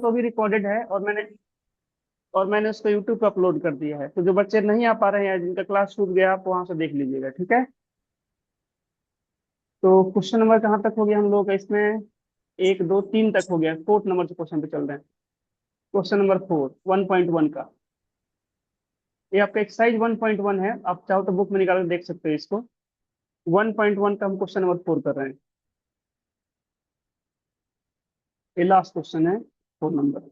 तो भी रिकॉर्डेड है, और मैंने उसको यूट्यूब पे अपलोड कर दिया है। तो जो बच्चे नहीं आ पा रहे हैं, जिनका क्लास छूट गया, आप वहां से देख लीजिएगा, ठीक है। तो क्वेश्चन नंबर कहाँ तक हो गया हम लोग का इसमें? एक दो तीन तक हो गया, फोर्थ नंबर से क्वेश्चन पे चल रहे हैं। क्वेश्चन नंबर 4, 1.1 का। ये आपका एक्सरसाइज 1.1 है, आप चाहो तो बुक में निकाल के देख सकते हो इसको। 1.1 का हम क्वेश्चन नंबर 4 कर रहे हैं। ये लास्ट क्वेश्चन है, 4 नंबर।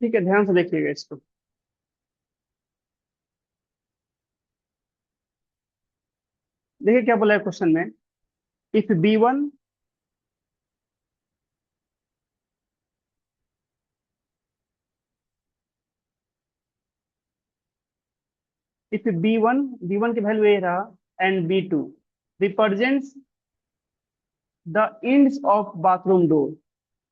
ठीक है, ध्यान से देखिएगा इसको। देखिए क्या बोला है क्वेश्चन में। इफ B1, इफ B1 की वैल्यू ये रहा, and B2 represents the ends of bathroom door.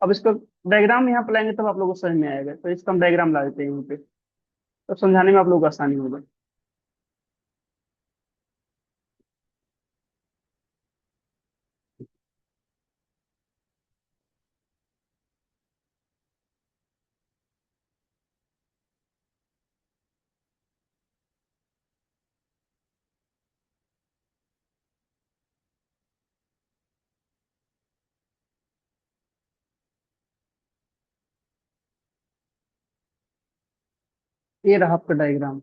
अब इसको डायग्राम यहाँ पे लाएंगे तब आप लोगों को समझ में आएगा, तो इसका हम डायग्राम ला देते हैं यहाँ पे, तो समझाने में आप लोगों को आसानी होगा। ये रहा आपका डायग्राम।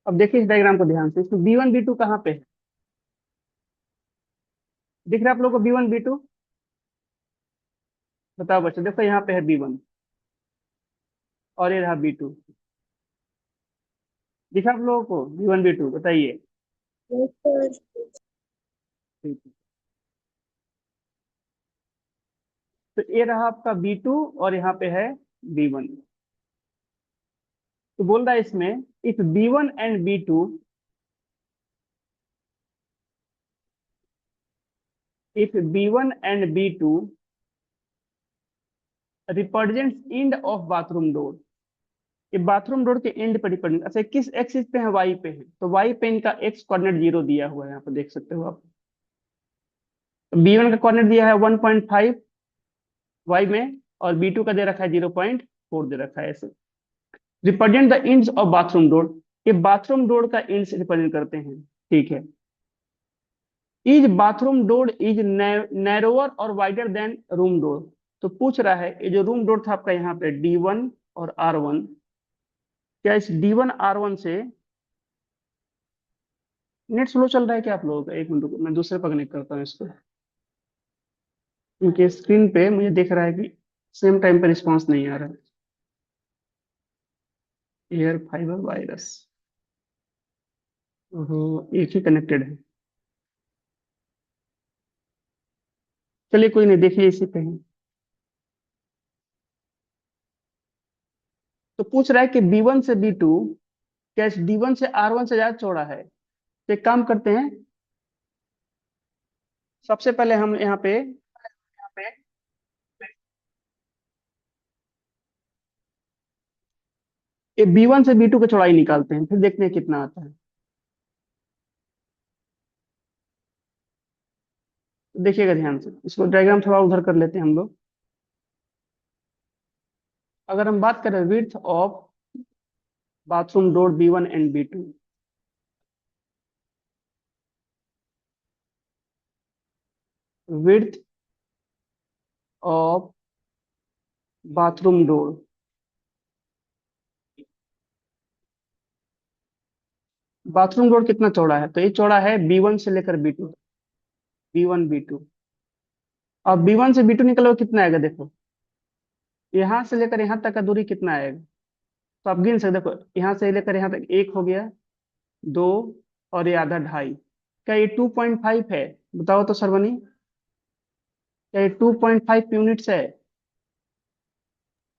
अब देखिए इस डायग्राम को ध्यान से, इसमें B1 B2 कहाँ पे है? दिख रहा है आप लोगों को B1 B2? बताओ बच्चों, देखो यहाँ पे है B1, और ये रहा B2। दिखा आप लोगों को B1 B2? बताइए। ठीक है। तो ये रहा आपका B2, और यहाँ पे है B1। तो बोल रहा है इसमें, if B1 and B2, if B1 and B2 represents end of bathroom door. ये बाथरूम डोर के एंड पर रिप्रेजेंट, अच्छा किस एक्सिस पे है? वाई पे है, तो वाई पे इनका एक्स कोऑर्डिनेट 0 दिया हुआ है, यहाँ पे देख सकते हो आप। B1 का कोऑर्डिनेट दिया है 1.5 वाई में, और B2 का दे रखा है 0.4 दे रखा है ऐसे। Represent the ends of bathroom door, ये बाथरूम डोर का इंड्स रिप्रेजेंट करते हैं, ठीक है। Is bathroom door is narrower और वाइडर देन रूम डोर। तो पूछ रहा है, ये जो रूम डोर था आपका यहाँ पे D1 और R1, क्या इस D1 R1 से नेट स्लो चल रहा है क्या आप लोगों का? एक मिनट रुको, मैं दूसरे पर कनेक्ट करता हूँ इसको, क्योंकि स्क्रीन पे मुझे दिख रहा है कि सेम टाइम पे रिस्पॉन्स नहीं आ रहा है। एयर फाइबर वायरस, एक ही कनेक्टेड है। चलिए कोई नहीं, देखिए इसी पे है। तो पूछ रहा है कि B1 से B2, क्या इस D1 से R1 से ज्यादा चौड़ा है? तो एक काम करते हैं, सबसे पहले हम यहाँ पे ये B1 से B2 की चौड़ाई निकालते हैं, फिर देखते हैं कितना आता है। तो देखिएगा ध्यान से, इसको डायग्राम थोड़ा उधर कर लेते हैं हम लोग। अगर हम बात करें width of bathroom door B1 and B2, width of bathroom door, bathroom door कितना चौड़ा है? तो ये चौड़ा है B1 से लेकर B2, B1 B2। अब B1 से B2 निकलो कितना आएगा? देखो यहाँ से लेकर यहाँ तक का दूरी कितना आएगा, तो आप गिन सकते, देखो यहाँ से लेकर यहाँ तक एक हो गया, दो, और ये आधा, ढाई। क्या ये 2.5 है? बताओ तो सरवनी, क्या ये 2.5 यूनिट्स है?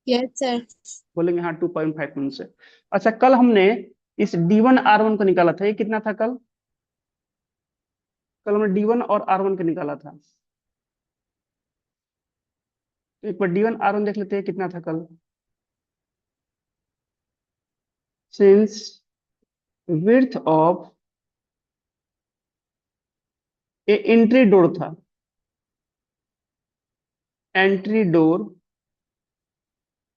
Yes sir. बोलेंगे हाँ 2.5 यूनिट्स है। अच्छा, कल हमने इस D1 R1 को निकाला था, ये कितना था कल? कल हमने D1 और R1 को निकाला था। तो एक बार D1 R1 देख लेते हैं कितना था कल। Since width of A entry door था, एंट्री डोर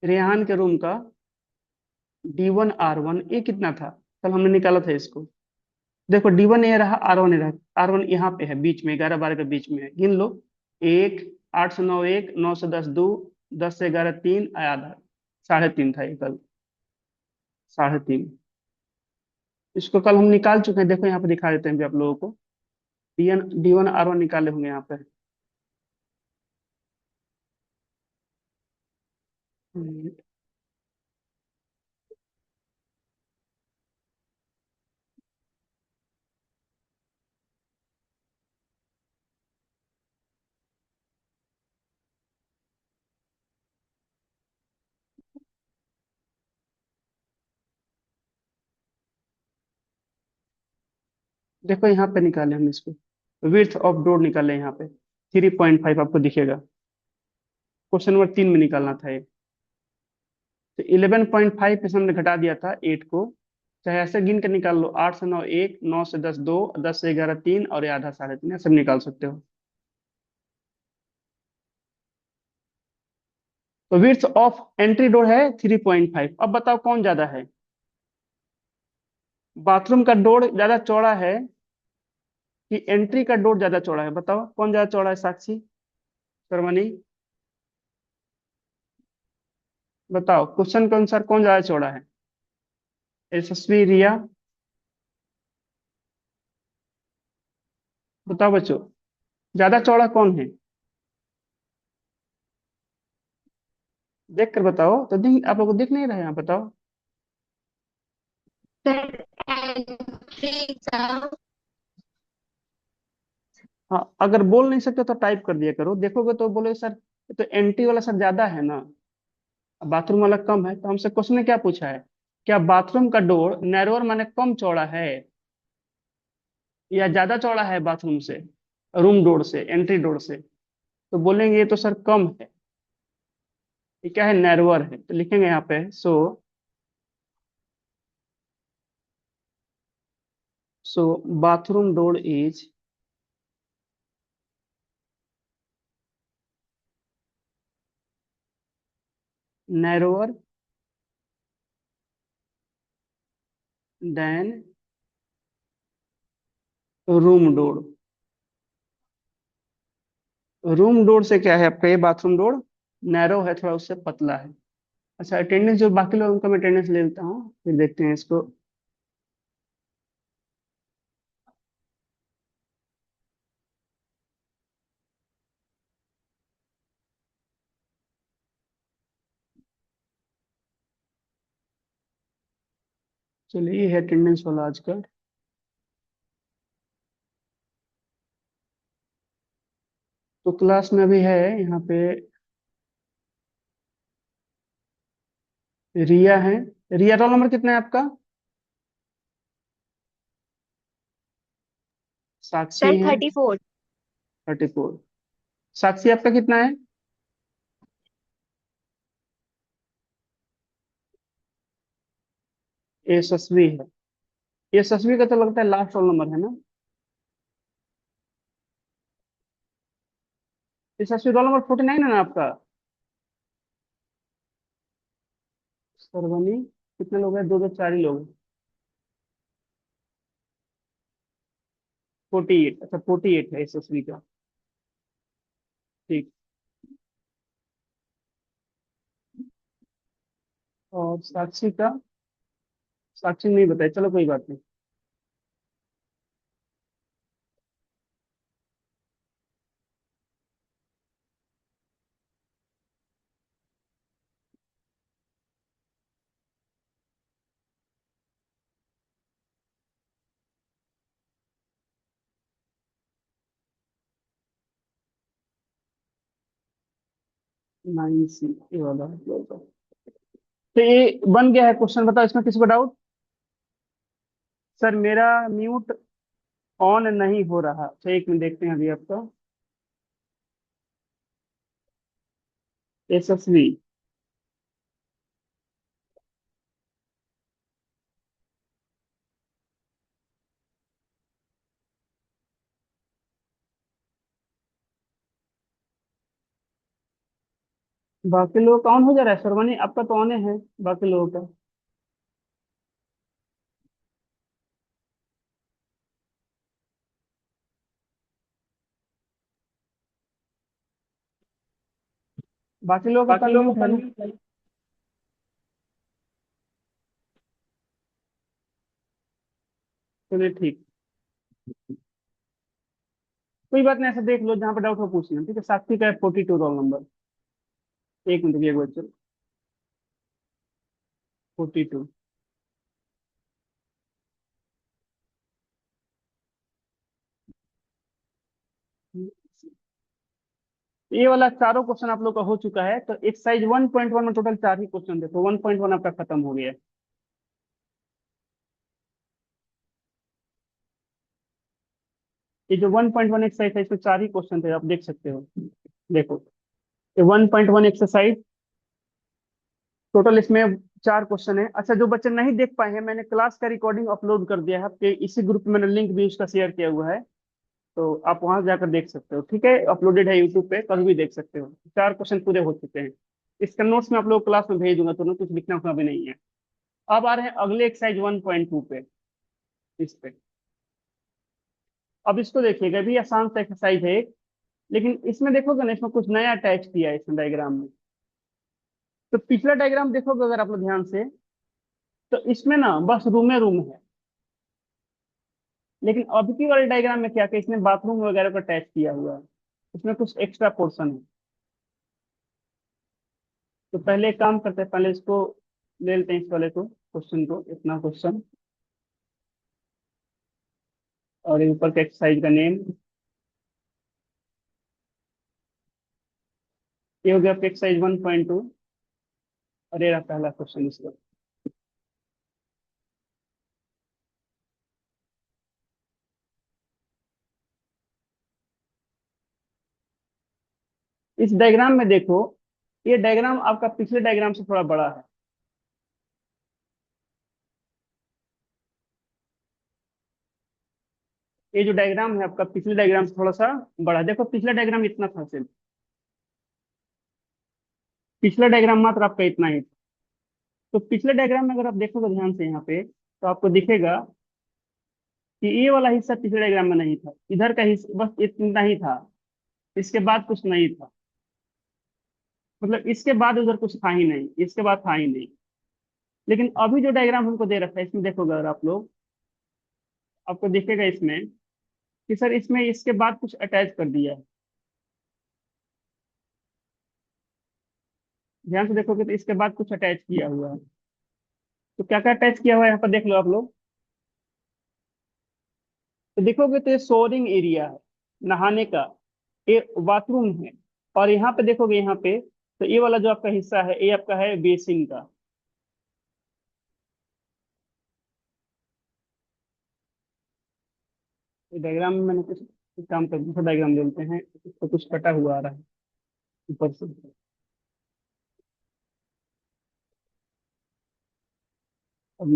रेहान के रूम का D1 R1 ये कितना था? कल हमने निकाला था इसको। देखो D1 ये रहा, R1 ये रहा, R1 यहाँ पे है बीच में, 11 12 के बीच में है, गिन लो। एक, 8 से 9 एक, 9 से 10 2, 10 से 11 3, आधा, 3.5 था ये कल, 3.5। इसको कल हम निकाल चुके हैं, देखो यहाँ पे दिखा देते हैं भी आप लोगों को। D1 R1 निकाले होंगे यहाँ पे। हम्म, देखो यहाँ पे निकाले हम इसको, विड्थ ऑफ डोर निकाले यहाँ पे, 3.5 आपको दिखेगा। क्वेश्चन नंबर 3 में निकालना था ये। तो 11.5 पे हमने घटा दिया था 8 को, चाहे ऐसे गिन के निकाल लो, 8 से 9 एक, 9 से 10 दो, 10 से 11 3, और ये आधा 3.5, ऐसे भी निकाल सकते हो। तो विड्थ ऑफ एंट्री डोर है 3.5। अब बताओ कौन ज्यादा है, बाथरूम का डोर ज्यादा चौड़ा है कि एंट्री का डोर ज्यादा चौड़ा है? बताओ कौन ज्यादा चौड़ा है, साक्षी, सरवनी, बताओ क्वेश्चन के अनुसार कौन ज्यादा चौड़ा है? यशस्वी, रिया, बताओ बच्चों, ज्यादा चौड़ा कौन है? देख कर बताओ तो, देख आप लोग देख नहीं रहे हैं, बताओ। सर एंट्री का। हाँ, अगर बोल नहीं सकते तो टाइप कर दिया करो, देखोगे तो बोले सर ये तो एंट्री वाला सर ज्यादा है ना, बाथरूम वाला कम है। तो हमसे क्वेश्चन ने क्या पूछा है, क्या बाथरूम का डोर नैरोअर माने कम चौड़ा है, या ज्यादा चौड़ा है बाथरूम से, रूम डोर से, एंट्री डोर से? तो बोलेंगे ये तो सर कम है, ये क्या है, नैरोअर है। तो लिखेंगे यहाँ पे, so bathroom door is narrower than room door. Room door से क्या है आपका, ये बाथरूम डोर नैरो है, थोड़ा उससे पतला है। अच्छा, अटेंडेंस जो बाकी लोगों का मैं अटेंडेंस ले लेता हूँ, फिर देखते हैं इसको। चलिए, ये है अटेंडेंस वाला आज का। तो क्लास में अभी है यहाँ पे रिया है। रिया, रोल नंबर कितना है आपका? साक्षी सर है, 34। 34। साक्षी आपका कितना है? यशस्वी है। यशस्वी का तो लगता है लास्ट रोल नंबर है ना। यशस्वी रोल नंबर 49 है ना आपका? सरवनी, कितने लोग हैं, दो दो चार ही लोग हैं। 48, अच्छा 48 है यशस्वी का। ठीक। और साक्षी का, साक्षी ने नहीं बताया, चलो कोई बात नहीं। 9C, ये वाला है। तो ये बन गया है क्वेश्चन, बताओ इसमें किसी को डाउट? सर मेरा म्यूट ऑन नहीं हो रहा, अच्छा एक मिनट देखते हैं अभी आपका। यशस्वी। बाकी लोग कौन हो जा रहा है सरवनी, आपका तो ऑन है, बाकी लोगों का। बाकी लोगों का बाकी लोगों म्यूट का है ना। नहीं। चलिए ठीक। कोई बात नहीं, ऐसा देख लो, जहाँ पे डाउट हो पूछ लेना, ठीक है। साक्षी का है 42 रोल नंबर। एक मिनट, एक बार चलो। 42। ये वाला चारों क्वेश्चन आप लोग का हो चुका है, तो एक्सरसाइज 1.1 में टोटल 4 ही क्वेश्चन थे, तो 1.1 आपका खत्म हो गया है। ये जो 1.1 एक्सरसाइज है, इसमें 4 ही क्वेश्चन थे, आप देख सकते हो। देखो, ये 1.1 एक्सरसाइज, टोटल इसमें 4 क्वेश्चन है। अच्छा, जो बच्चे नहीं देख पाए हैं, मैंने क्लास का रिकॉर्डिंग अपलोड कर दिया है आपके इसी ग्रुप में, मैंने लिंक भी उसका शेयर किया हुआ है। तो आप वहां जाकर देख सकते हो, ठीक है। अपलोडेड है यूट्यूब पे, कभी भी देख सकते हो। 4 क्वेश्चन पूरे हो चुके हैं। इसका नोट्स मैं आप लोग क्लास में भेज दूंगा, तो कुछ लिखना उखना भी नहीं है। अब आ रहे हैं अगले एक्सरसाइज 1.2 पे। इस पे अब इसको देखिएगा, भी आसान सा एक्सरसाइज है। लेकिन इसमें देखोगे ना, इसमें कुछ नया अटैच किया है इसमें डायग्राम में। तो पिछला डायग्राम देखोगे अगर आप लोग ध्यान से, तो इसमें ना बस रूमे रूम है। लेकिन अब की वाले डायग्राम में क्या क्या, इसने बाथरूम वगैरह को अटैच किया हुआ है। इसमें कुछ एक्स्ट्रा पोर्शन है। तो पहले एक काम करते हैं, पहले इसको ले लेते हैं, इस वाले को, क्वेश्चन को, इतना क्वेश्चन। और ये ऊपर के एक्सरसाइज का नेम, ये हो गया आपका एक्सरसाइज 1.2। और ये रहा पहला क्वेश्चन इसका। इस डायग्राम में देखो, ये डायग्राम आपका पिछले डायग्राम से थोड़ा बड़ा है। ये जो डायग्राम है आपका पिछले डायग्राम से थोड़ा सा बड़ा है। देखो, पिछला डायग्राम इतना था सिर्फ, पिछला डायग्राम मात्र आपका इतना ही था। तो पिछले डायग्राम में अगर आप देखोगे ध्यान से यहाँ पे, तो आपको दिखेगा कि ये वाला हिस्सा पिछले डायग्राम में नहीं था, इधर का हिस्सा बस इतना ही था। इसके बाद कुछ नहीं था। मतलब इसके बाद उधर कुछ था ही नहीं, इसके बाद था ही नहीं। लेकिन अभी जो डायग्राम हमको दे रखा है, इसमें देखोगे अगर आप लोग, आपको दिखेगा इसमें कि सर इसमें इसके बाद कुछ अटैच कर दिया है। ध्यान से देखोगे तो इसके बाद कुछ अटैच किया हुआ है। तो क्या क्या अटैच किया हुआ है यहाँ पर देख लो आप लोग। तो देखोगे तो ये शोरिंग एरिया है, नहाने का, ये बाथरूम है। और यहाँ पे देखोगे, यहाँ पे तो ये वाला जो आपका हिस्सा है, ये आपका है बेसिन का। ये डायग्राम में मैंने कुछ कुछ काम कर दूसरा डायग्राम ले लेते हैं, इसको कुछ कटा हुआ आ रहा है ऊपर से। अब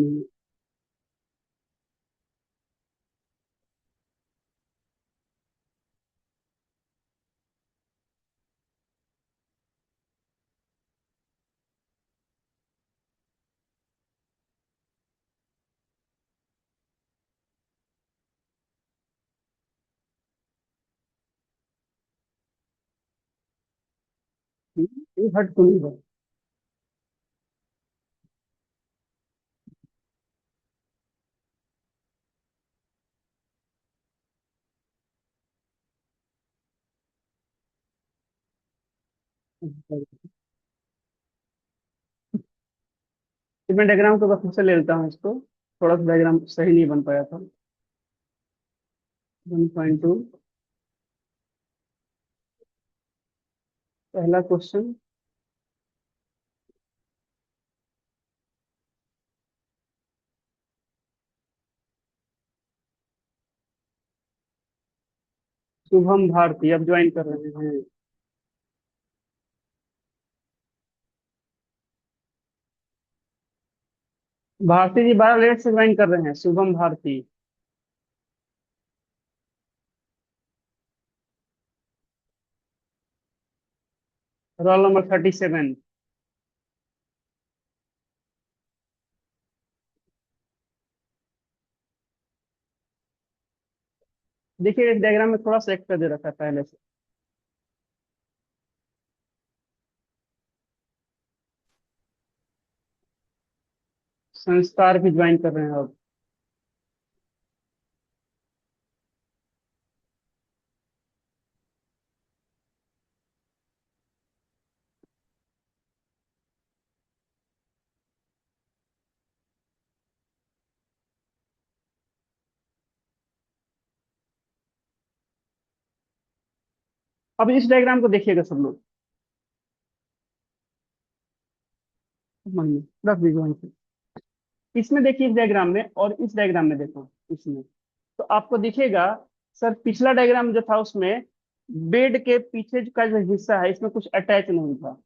ये हट तो नहीं है। तो मैं डायग्राम को बस फिर से ले लेता हूँ इसको, थोड़ा सा डायग्राम सही नहीं बन पाया था। 1.2, पहला क्वेश्चन। शुभम भारती अब ज्वाइन कर रहे हैं। भारती जी 12 लेट से ज्वाइन कर रहे हैं, शुभम भारती। Roll number 37। देखिए इस डायग्राम में थोड़ा सा एक्स्ट्रा दे रखा है पहले से। संस्कार भी ज्वाइन कर रहे हैं अब। अब इस डायग्राम को देखिएगा सब लोग। मन में रख दीजिए वहीं पे। इसमें देखिए इस डायग्राम में और इस डायग्राम में देखो इसमें, तो आपको दिखेगा सर पिछला डायग्राम जो था उसमें बेड के पीछे का जो हिस्सा है इसमें कुछ अटैच नहीं था।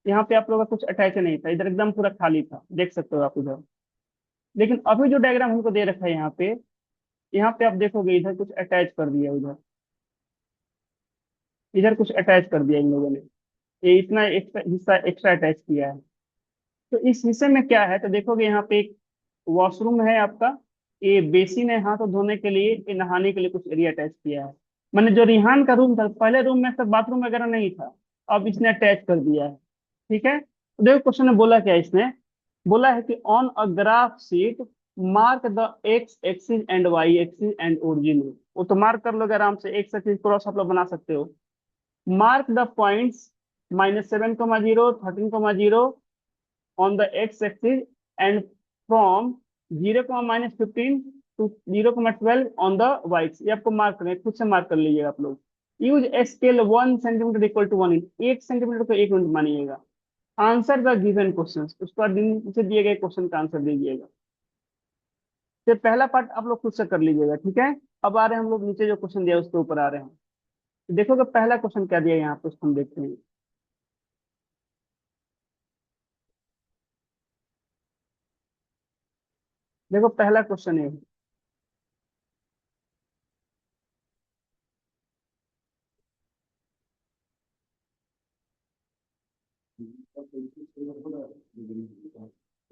यहाँ पे आप लोगों का कुछ अटैच नहीं था, इधर एकदम पूरा खाली था, देख सकते हो आप इधर। लेकिन अभी जो डायग्राम हमको दे रखा है यहाँ पे आप देखोगे इधर कुछ अटैच कर दिया, इधर इधर कुछ अटैच कर दिया इन लोगों ने। ये इतना एक्स्ट्रा हिस्सा एक्स्ट्रा अटैच किया है। तो इस हिस्से में क्या है, तो देखोगे यहाँ पे एक वॉशरूम है आपका, ये बेसिन है हाथ धोने के लिए, ये नहाने के लिए कुछ एरिया अटैच किया है। मैंने जो रिहान का रूम था पहले रूम में सब बाथरूम वगैरह नहीं था, अब इसने अटैच कर दिया है। ठीक है, तो देखो क्वेश्चन ने बोला क्या, इसने बोला है कि on a graph sheet mark the x axis and y axis and origin. वो तो मार्क कर लोगे आराम से, एक्स एक्सिस क्रॉस आप लोग बना सकते हो। Mark the points -7,0, 13,0 on the x-axis and from 0, -15 to 0, 12 on the y-axis। ये आपको मार्क करना है, खुद से मार्क कर लीजिएगा आप लोग। Use scale 1 centimetre equal to 1 inch, 1 centimetre को 1 इंच मानिएगा। आंसर द गिवन क्वेश्चन, उसके बाद नीचे दिए गए क्वेश्चन का आंसर दीजिएगा। तो पहला पार्ट आप लोग खुद से कर लीजिएगा, ठीक है। अब आ रहे हैं हम लोग नीचे जो क्वेश्चन दिया उसके ऊपर आ रहे हैं। तो देखोगे पहला क्वेश्चन क्या दिया है यहाँ पे, उसको हम देखते हैं। देखो पहला क्वेश्चन है,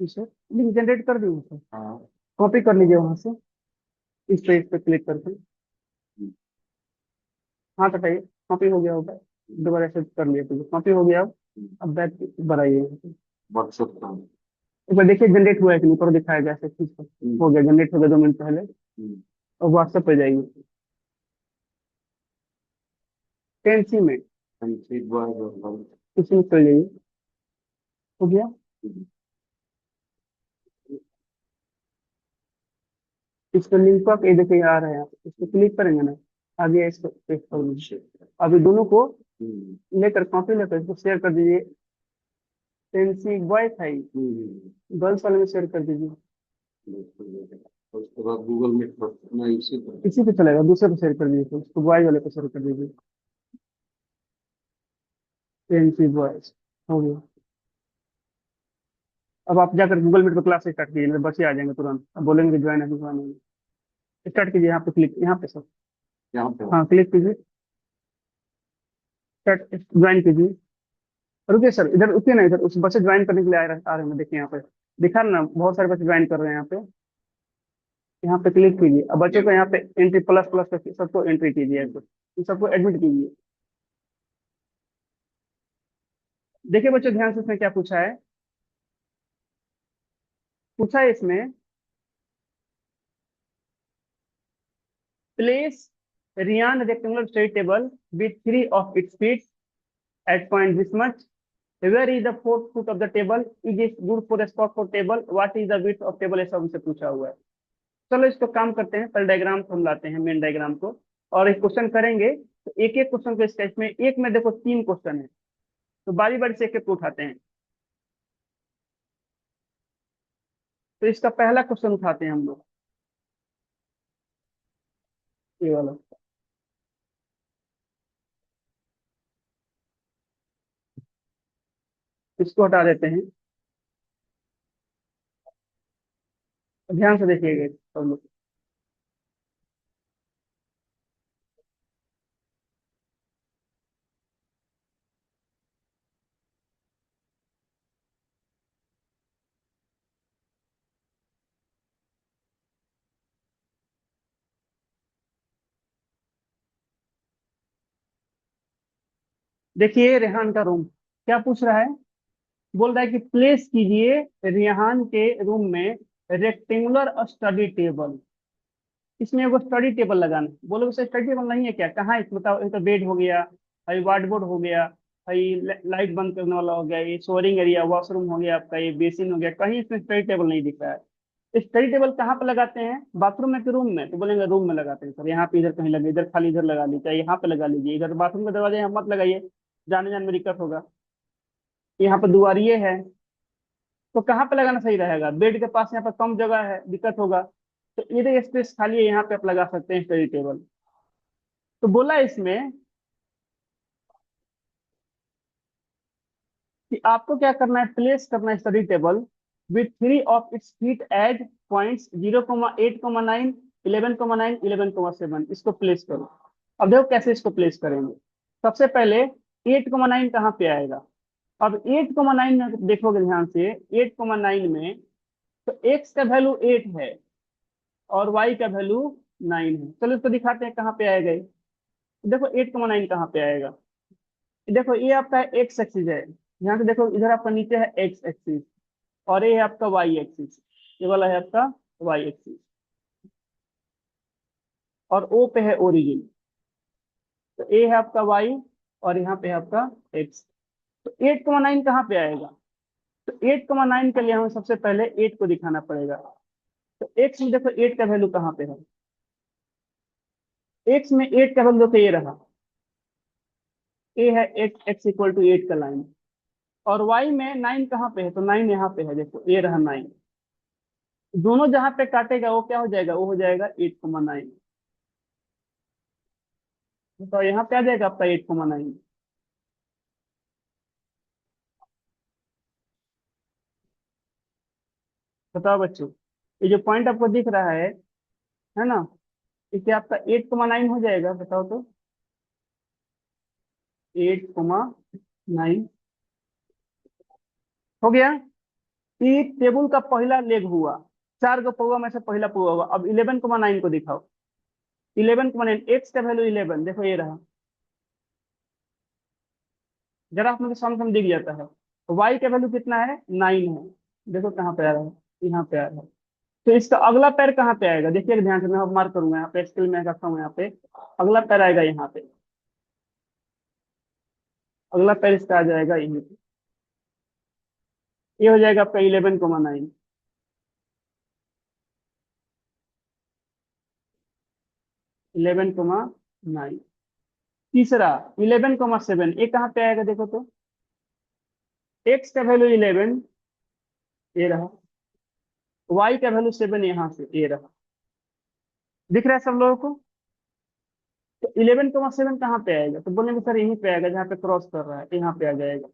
इसे लिंक जनरेट कर दी, कॉपी कर लीजिए वहां से, इस पे क्लिक करके। हाँ तो बताइए, कॉपी हो गया होगा, दोबारा से कर लिया तो कॉपी हो गया। अब बैक बढ़ाइए, व्हाट्सएप का एक बार देखिए जनरेट हुआ है कि नहीं, ऊपर दिखाएगा ऐसे चीज को। हो गया, जनरेट हो गया 2 मिनट पहले। और व्हाट्सएप पे जाइए, टेंसी में इसी में चल जाइए। हो गया, इसको लिंक को आप ये देखिए आ रहा है, आप इसको क्लिक करेंगे ना, आगे इसको पेस्ट कर दीजिए। अभी दोनों को लेकर कॉपी लेकर इसको शेयर कर दीजिए। टेंसी बॉय था, गर्ल्स वाले में शेयर कर दीजिए। उसके बाद गूगल मीट पर मैं इसी पे चलेगा, दूसरे पे शेयर कर दीजिए, तो उसको बॉय वाले पे शेयर कर दीजिए। टेंसी बॉयज हो गया। अब आप जाकर गूगल मीट पर क्लास स्टार्ट कीजिए, मेरे बच्चे आ जाएंगे तुरंत, अब बोलेंगे ज्वाइन अभी ज्वाइन होंगे। स्टार्ट कीजिए, यहाँ पे क्लिक, यहाँ पे सर, यहाँ पे हाँ क्लिक कीजिए, स्टार्ट ज्वाइन कीजिए। रुकिए सर, इधर रुकिए ना, इधर उस बच्चे ज्वाइन करने के लिए आ रहे हैं, देखिए यहाँ पे दिखा ना, बहुत सारे बच्चे ज्वाइन कर रहे हैं यहाँ पे। यहाँ पे क्लिक कीजिए, अब बच्चों को यहाँ पे एंट्री प्लस प्लस करके सबको एंट्री कीजिए, इन सबको एडमिट कीजिए। देखिए बच्चों ध्यान से, इसमें क्या पूछा है, पूछा है इसमें प्लेस रियान rectangular study table with 3 of its feet at point this much, where is the fourth foot of the table, is it good for a spot for table, what is the width of table, ऐसा हमसे पूछा हुआ है। चलो इसको काम करते हैं, पहले डायग्राम को हम लाते हैं, मेन डायग्राम को, और एक क्वेश्चन करेंगे। तो एक एक क्वेश्चन को स्केच में, एक में देखो 3 क्वेश्चन है, तो बारी बारी से एक एक उठाते हैं। तो इसका पहला क्वेश्चन उठाते हैं हम लोग, ये वाला। इसको हटा देते हैं। ध्यान से देखिएगा सब लोग। देखिए रेहान का रूम क्या पूछ रहा है। बोल रहा है कि प्लेस कीजिए रेहान के रूम में रेक्टेंगुलर स्टडी टेबल। इसमें एगो स्टडी टेबल लगाना है। बोलो उसे स्टडी टेबल नहीं है क्या, कहाँ है बताओ। ये तो बेड हो गया, ये वार्ड बोर्ड हो गया, ये लाइट बंद करने वाला हो गया, ये शोरिंग एरिया वॉशरूम हो गया आपका, ये बेसिन हो गया, कहीं इसमें स्टडी टेबल नहीं दिख रहा है। स्टडी टेबल कहाँ पे लगाते हैं, बाथरूम में कि रूम में, तो बोलेंगे रूम में लगाते हैं सर। यहाँ पे इधर कहीं लगे, इधर खाली इधर लगा लीजिए, यहाँ पे लगा लीजिए, इधर बाथरूम का दरवाजा यहाँ मत लगाइए, जाने जाने में दिक्कत होगा। यहाँ पे दुआरिये है, तो कहाँ पे लगाना सही रहेगा, बेड के पास, यहाँ पे कम जगह है, दिक्कत होगा। तो इधर स्पेस खाली है, यहाँ पे आप लगा सकते हैं स्टडी टेबल। तो बोला इसमें कि आपको क्या करना है, प्लेस करना है study table with three of its feet at points 0,8,9, 11,9, 11,7। इसको प्लेस करो। अब देखो कैसे इसको प्लेस करेंगे। सबसे पहले 8,9 कहाँ पे आएगा। अब 8,9 में देखोगे ध्यान से, 8,9 में तो एक्स का वैल्यू 8 है और वाई का वैल्यू 9 है। चलो इसको दिखाते हैं कहाँ पे आएगा ये। देखो 8,9 कहाँ पे आएगा। देखो ये आपका एक्स एक्सिस है, यहाँ से देखो इधर आपका नीचे है एक्स एक्सिस, और ये है आपका वाई एक्सिस। ये वाला है आपका वाई एक्सिस, और ओ पे है ओरिजिन। तो ए है आपका वाई, और यहाँ पे है आपका एक्स। तो 8,9 कहाँ पे आएगा। तो 8,9 के लिए हमें सबसे पहले 8 को दिखाना पड़ेगा। तो एक्स में देखो 8 का वैल्यू कहाँ पे है। एक्स में 8 का वैल्यू तो ये रहा, ए है एक्स एक्स इक्वल टू 8 का लाइन। और वाई में 9 कहाँ पे है, तो 9 यहाँ पे है, देखो ए रहा 9। दोनों जहां पे काटेगा वो क्या हो जाएगा, वो हो जाएगा 8,9। तो यहाँ पे आ जाएगा आपका 8,9। बताओ बच्चों, ये जो पॉइंट आपको दिख रहा है ना, ये क्या आपका 8,9 हो जाएगा, बताओ तो। 8,9 हो गया। ये टेबल का पहला लेग हुआ, 4 को पौआ में से पहला पौआ हुआ। अब 11,9 को दिखाओ। 11,9, एक्स का वैल्यू 11, देखो ये रहा, जरा आप मुझे सामने दिख जाता है। वाई का वैल्यू कितना है, 9 है, देखो कहाँ पे आ रहा है, यहाँ पे आ रहा है। तो इसका अगला पैर कहाँ पे आएगा, देखिए ध्यान से, मैं मार्क करूंगा यहाँ पे, स्केल में रखा हूँ यहाँ पे। अगला पैर आएगा यहाँ पे, अगला पैर इसका आ जाएगा यहीं पे। ये हो जाएगा आपका 11,9। 11,9। तीसरा 11,7, ये कहाँ पे आएगा देखो तो। एक्स का वैल्यू 11, ये रहा। वाई का वैल्यू 7, यहाँ से ये रहा। दिख रहा है सब लोगों को। तो 11,7 कहाँ पे आएगा, तो बोलेंगे सर यहीं पे आएगा, जहाँ पे क्रॉस कर रहा है, यहाँ पे आ जाएगा।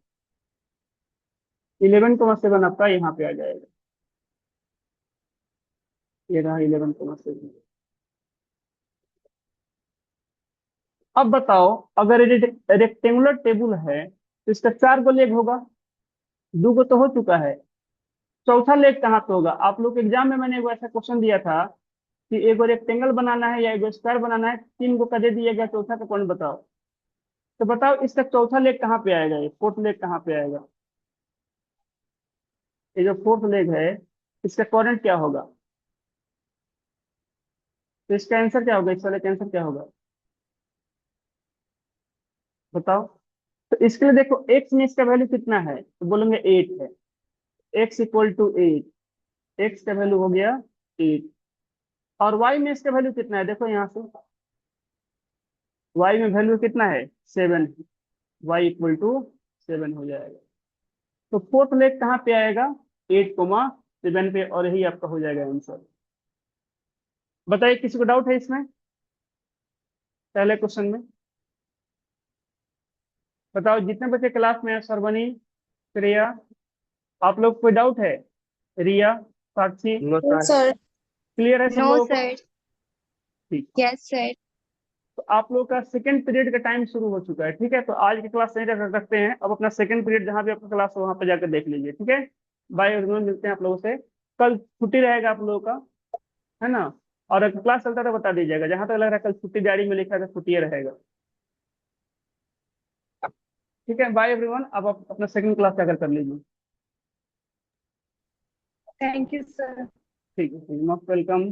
11,7 आपका यहाँ पे आ जाएगा, ये रहा 11,7। अब बताओ, अगर रेक्टेंगुलर टेबल है तो इसका 4 गो लेग होगा, 2 गो तो हो चुका है। चौथा लेग कहाँ पे होगा। आप लोग एग्जाम में मैंने एगो ऐसा क्वेश्चन दिया था कि एगो रेक्टेंगल बनाना है या एगो स्क्वायर बनाना है, 3 गो का दे दिया गया, चौथा का कौन बताओ। तो बताओ इसका चौथा लेग कहाँ पे आएगा, ये फोर्थ लेग कहाँ पे आएगा। ये जो फोर्थ लेग है, इसका कोऑर्डिनेट क्या होगा। तो इसका आंसर क्या होगा, इस वाले का आंसर क्या होगा, बताओ। तो इसके लिए देखो, एक्स में इसका वैल्यू कितना है, तो बोलेंगे 8 है। एक्स इक्वल टू 8, एक्स का वैल्यू हो गया 8। और वाई में इसका वैल्यू कितना है, देखो यहाँ से, वाई में वैल्यू कितना है, 7। वाई इक्वल टू 7 हो जाएगा। तो फोर्थ लेग कहाँ पे आएगा, 8,7 पे, और यही आपका हो जाएगा आंसर। बताइए किसी को डाउट है इसमें, पहले क्वेश्चन में। बताओ जितने बच्चे क्लास में है, सरवनी, श्रेया, आप लोग कोई डाउट है, रिया, साक्षी, नो सर। सर क्लियर है सब नो लोगों को? सर। ठीक। Yes sir. तो आप लोगों का सेकंड पीरियड का टाइम शुरू हो चुका है, ठीक है? तो आज की क्लास नहीं रख रखते हैं, अब अपना सेकंड पीरियड जहाँ भी आपका क्लास हो वहाँ पे जाकर देख लीजिए, ठीक है? बाय एवरीवन, मिलते हैं आप लोगों से कल। छुट्टी रहेगा आप लोगों का, है ना? और अगर क्लास चलता है तो बता दीजिएगा, जहां तक लग रहा है कल छुट्टी डायरी में लिखा है तो छुट्टी रहेगा। ठीक है, बाय एवरीवन, अब आप अपना सेकंड क्लास जाकर कर लीजिए। Thank you sir. ठीक है, मोस्ट वेलकम।